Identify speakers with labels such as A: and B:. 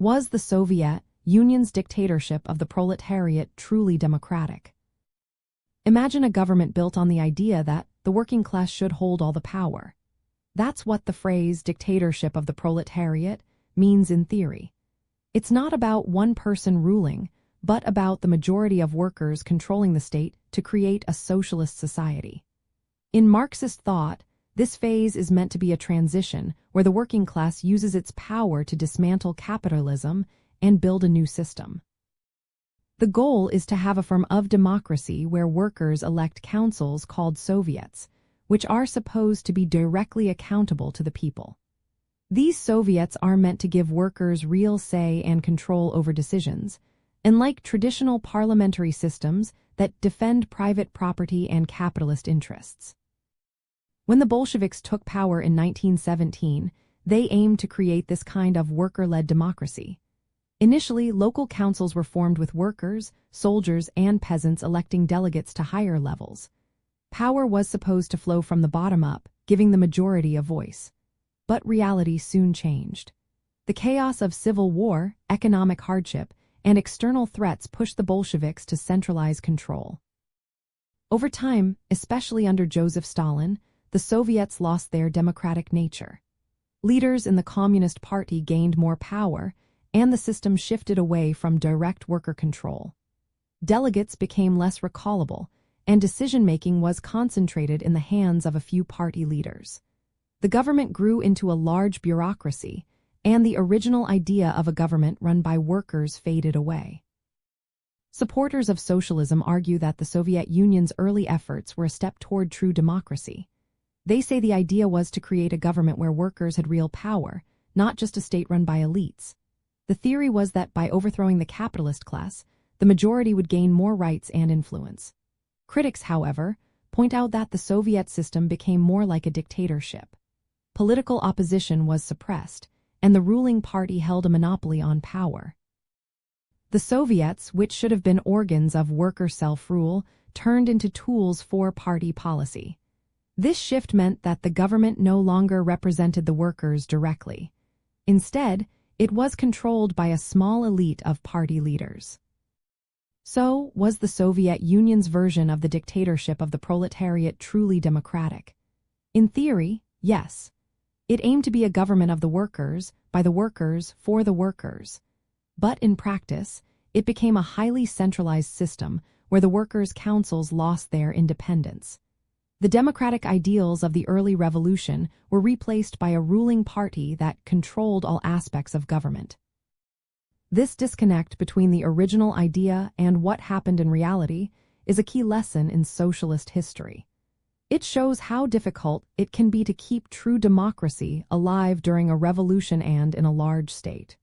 A: Was the Soviet Union's dictatorship of the proletariat truly democratic? Imagine a government built on the idea that the working class should hold all the power. That's what the phrase dictatorship of the proletariat means in theory. It's not about one person ruling, but about the majority of workers controlling the state to create a socialist society. In Marxist thought, this phase is meant to be a transition where the working class uses its power to dismantle capitalism and build a new system. The goal is to have a form of democracy where workers elect councils called Soviets, which are supposed to be directly accountable to the people. These Soviets are meant to give workers real say and control over decisions, unlike traditional parliamentary systems that defend private property and capitalist interests. When the Bolsheviks took power in 1917, they aimed to create this kind of worker-led democracy. Initially, local councils were formed with workers, soldiers, and peasants electing delegates to higher levels. Power was supposed to flow from the bottom up, giving the majority a voice. But reality soon changed. The chaos of civil war, economic hardship, and external threats pushed the Bolsheviks to centralize control. Over time, especially under Joseph Stalin, the Soviets lost their democratic nature. Leaders in the Communist Party gained more power, and the system shifted away from direct worker control. Delegates became less recallable, and decision-making was concentrated in the hands of a few party leaders. The government grew into a large bureaucracy, and the original idea of a government run by workers faded away. Supporters of socialism argue that the Soviet Union's early efforts were a step toward true democracy. They say the idea was to create a government where workers had real power, not just a state run by elites. The theory was that by overthrowing the capitalist class, the majority would gain more rights and influence. Critics, however, point out that the Soviet system became more like a dictatorship. Political opposition was suppressed, and the ruling party held a monopoly on power. The Soviets, which should have been organs of worker self-rule, turned into tools for party policy. This shift meant that the government no longer represented the workers directly. Instead, it was controlled by a small elite of party leaders. So, was the Soviet Union's version of the dictatorship of the proletariat truly democratic? In theory, yes. It aimed to be a government of the workers, by the workers, for the workers. But in practice, it became a highly centralized system where the workers' councils lost their independence. The democratic ideals of the early revolution were replaced by a ruling party that controlled all aspects of government. This disconnect between the original idea and what happened in reality is a key lesson in socialist history. It shows how difficult it can be to keep true democracy alive during a revolution and in a large state.